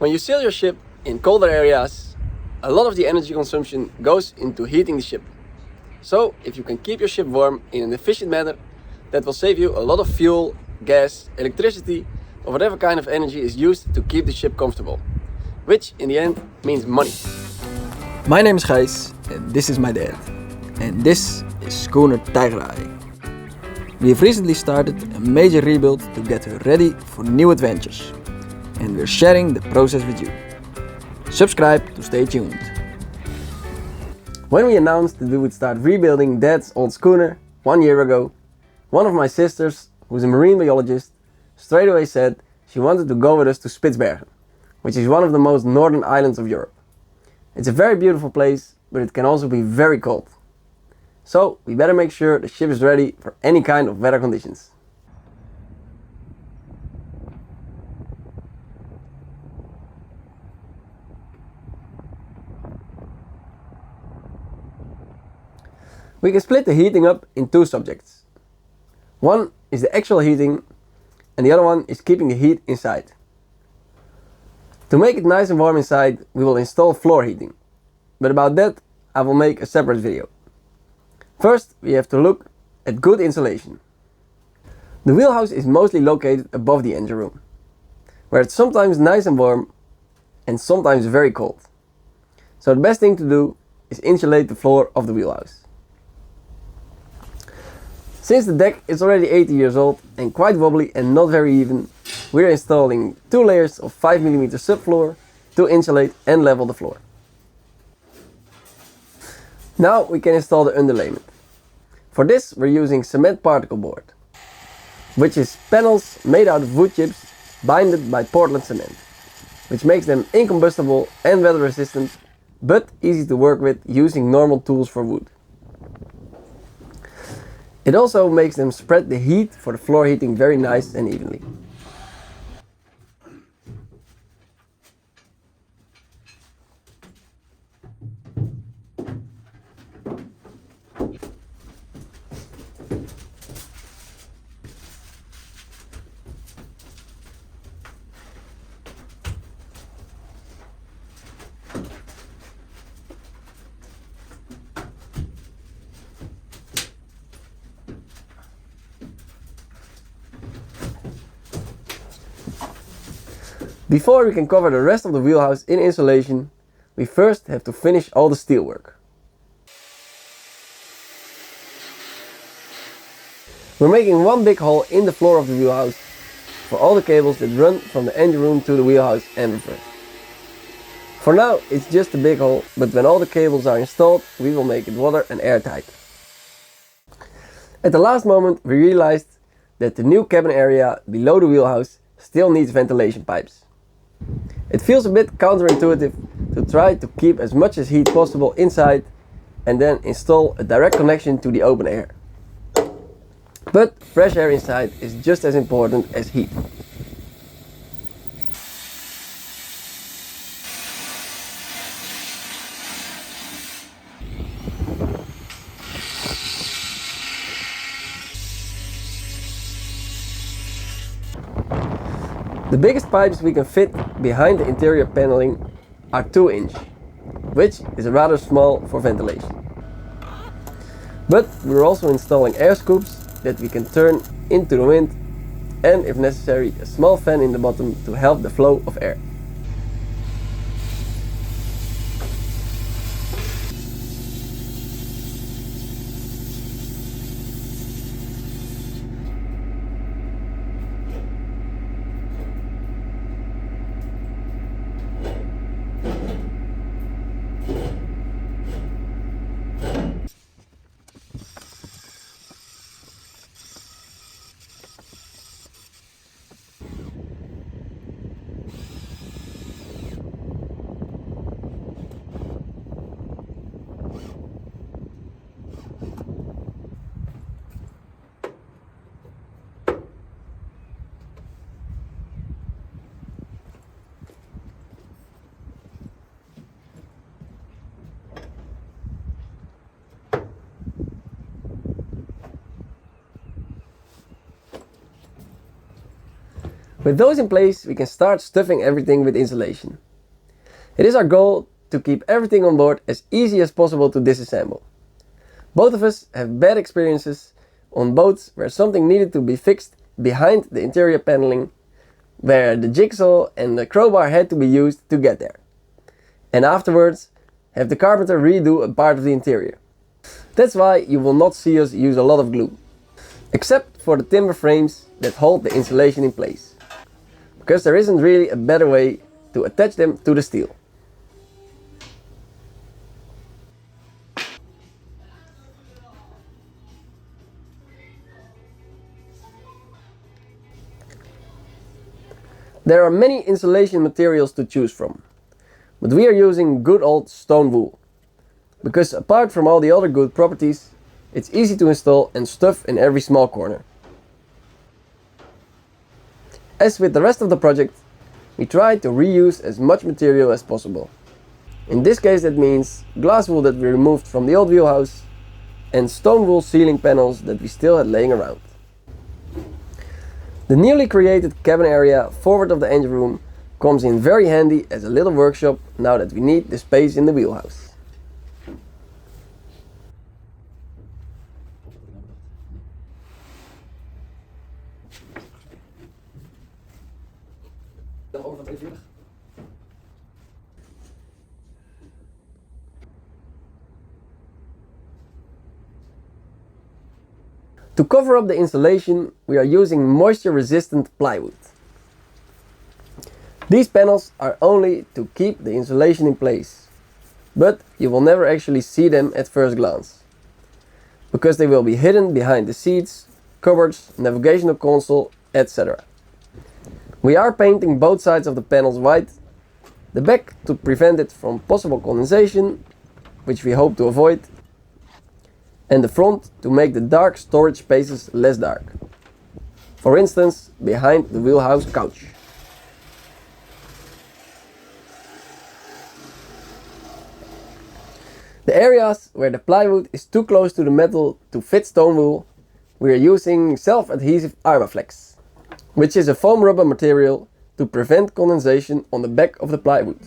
When you sail your ship in colder areas, a lot of the energy consumption goes into heating the ship. So, if you can keep your ship warm in an efficient manner, that will save you a lot of fuel, gas, electricity, or whatever kind of energy is used to keep the ship comfortable. Which, in the end, means money. My name is Gijs, and this is my dad. And this is Schoener Tijgerhaai. We have recently started a major rebuild to get her ready for new adventures. And we're sharing the process with you. Subscribe to stay tuned. When we announced that we would start rebuilding Dad's old schooner 1 year ago, one of my sisters, who's a marine biologist, straight away said she wanted to go with us to Spitsbergen, which is one of the most northern islands of Europe. It's a very beautiful place, but it can also be very cold. So we better make sure the ship is ready for any kind of weather conditions. We can split the heating up in two subjects. One is the actual heating and the other one is keeping the heat inside. To make it nice and warm inside, we will install floor heating, but about that I will make a separate video. First, we have to look at good insulation. The wheelhouse is mostly located above the engine room, where it's sometimes nice and warm and sometimes very cold. So the best thing to do is insulate the floor of the wheelhouse. Since the deck is already 80 years old and quite wobbly and not very even, we are installing 2 layers of 5mm subfloor to insulate and level the floor. Now we can install the underlayment. For this we're using cement particle board, which is panels made out of wood chips binded by Portland cement, which makes them incombustible and weather resistant, but easy to work with using normal tools for wood. It also makes them spread the heat for the floor heating very nice and evenly. Before we can cover the rest of the wheelhouse in insulation, we first have to finish all the steelwork. We're making one big hole in the floor of the wheelhouse for all the cables that run from the engine room to the wheelhouse and reverse. For now it's just a big hole, but when all the cables are installed we will make it water and airtight. At the last moment we realized that the new cabin area below the wheelhouse still needs ventilation pipes. It feels a bit counterintuitive to try to keep as much as heat possible inside and then install a direct connection to the open air. But fresh air inside is just as important as heat. The biggest pipes we can fit behind the interior paneling are 2-inch, which is rather small for ventilation. But we're also installing air scoops that we can turn into the wind and, if necessary, a small fan in the bottom to help the flow of air. With those in place, we can start stuffing everything with insulation. It is our goal to keep everything on board as easy as possible to disassemble. Both of us have bad experiences on boats where something needed to be fixed behind the interior paneling, where the jigsaw and the crowbar had to be used to get there. And afterwards, have the carpenter redo a part of the interior. That's why you will not see us use a lot of glue, except for the timber frames that hold the insulation in place, because there isn't really a better way to attach them to the steel. There are many insulation materials to choose from, but we are using good old stone wool, because apart from all the other good properties, it's easy to install and stuff in every small corner. As with the rest of the project, we try to reuse as much material as possible. In this case that means glass wool that we removed from the old wheelhouse and stone wool ceiling panels that we still had laying around. The newly created cabin area forward of the engine room comes in very handy as a little workshop now that we need the space in the wheelhouse. To cover up the insulation, we are using moisture-resistant plywood. These panels are only to keep the insulation in place, but you will never actually see them at first glance, because they will be hidden behind the seats, cupboards, navigational console, etc. We are painting both sides of the panels white, the back to prevent it from possible condensation, which we hope to avoid, and the front to make the dark storage spaces less dark. For instance, behind the wheelhouse couch. The areas where the plywood is too close to the metal to fit stone wool, we are using self-adhesive Armaflex, which is a foam rubber material to prevent condensation on the back of the plywood.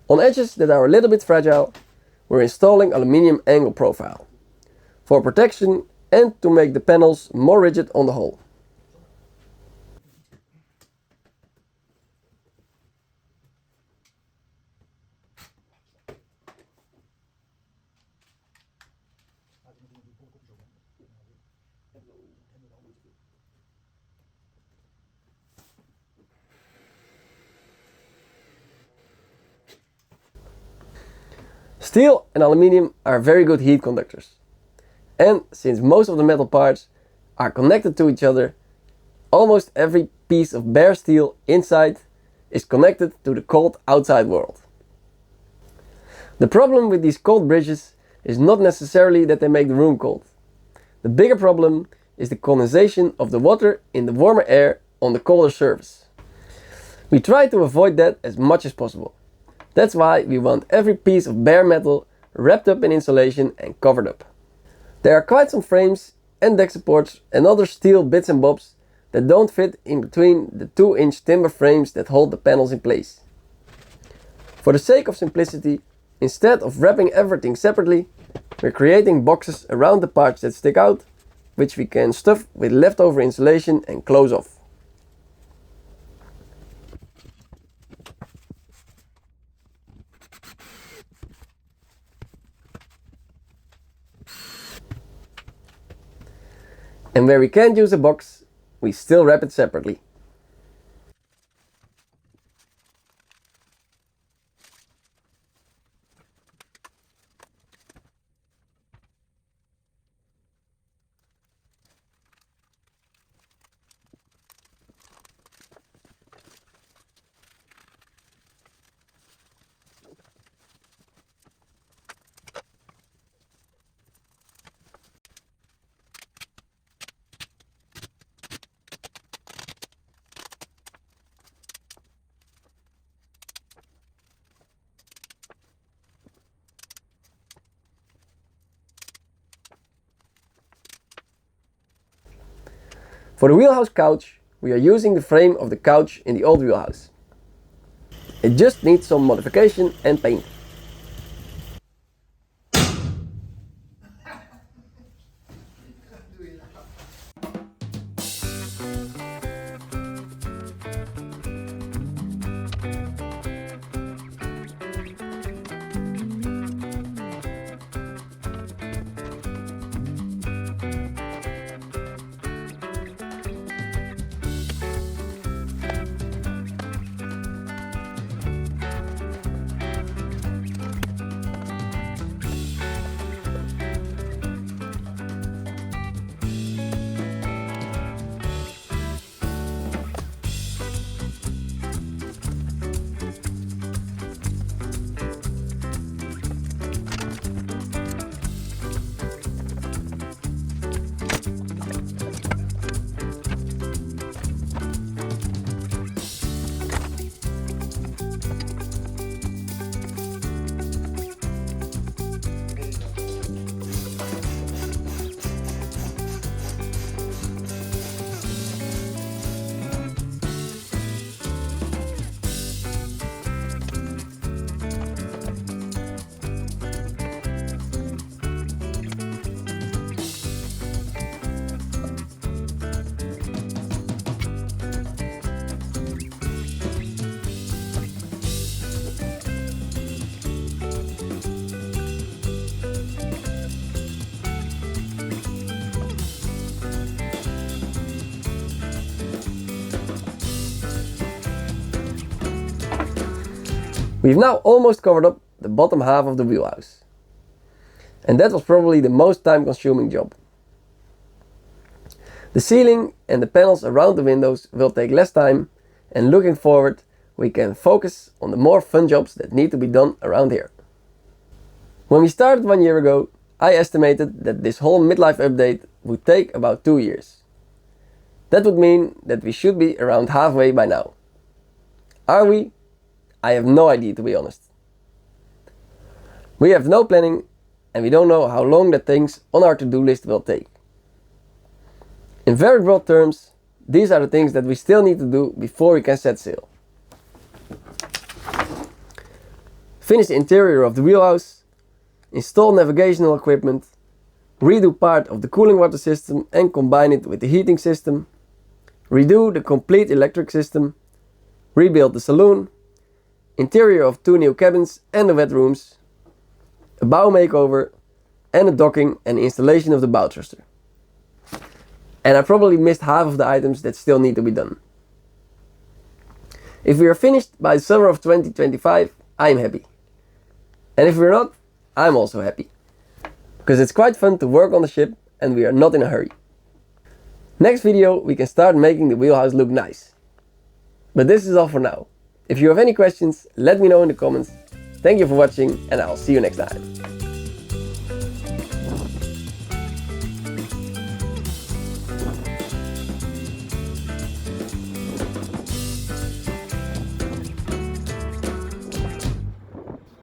On edges that are a little bit fragile, we're installing aluminium angle profile for protection and to make the panels more rigid on the hull. Steel and aluminium are very good heat conductors. And since most of the metal parts are connected to each other, almost every piece of bare steel inside is connected to the cold outside world. The problem with these cold bridges is not necessarily that they make the room cold. The bigger problem is the condensation of the water in the warmer air on the colder surface. We try to avoid that as much as possible. That's why we want every piece of bare metal wrapped up in insulation and covered up. There are quite some frames and deck supports and other steel bits and bobs that don't fit in between the 2-inch timber frames that hold the panels in place. For the sake of simplicity, instead of wrapping everything separately, we're creating boxes around the parts that stick out, which we can stuff with leftover insulation and close off. And where we can't use a box, we still wrap it separately. For the wheelhouse couch, we are using the frame of the couch in the old wheelhouse. It just needs some modification and paint. We've now almost covered up the bottom half of the wheelhouse. And that was probably the most time-consuming job. The ceiling and the panels around the windows will take less time, and looking forward, we can focus on the more fun jobs that need to be done around here. When we started 1 year ago, I estimated that this whole midlife update would take about 2 years. That would mean that we should be around halfway by now. Are we? I have no idea, to be honest. We have no planning and we don't know how long the things on our to-do list will take. In very broad terms, these are the things that we still need to do before we can set sail. finish the interior of the wheelhouse, install navigational equipment, redo part of the cooling water system and combine it with the heating system, redo the complete electric system, rebuild the saloon, interior of 2 new cabins and the wet rooms, a bow makeover, and a docking and installation of the bow thruster. And I probably missed half of the items that still need to be done. If we are finished by the summer of 2025, I'm happy. And if we're not, I'm also happy. Because it's quite fun to work on the ship and we are not in a hurry. Next video we can start making the wheelhouse look nice. But this is all for now. If you have any questions, let me know in the comments. Thank you for watching and I'll see you next time.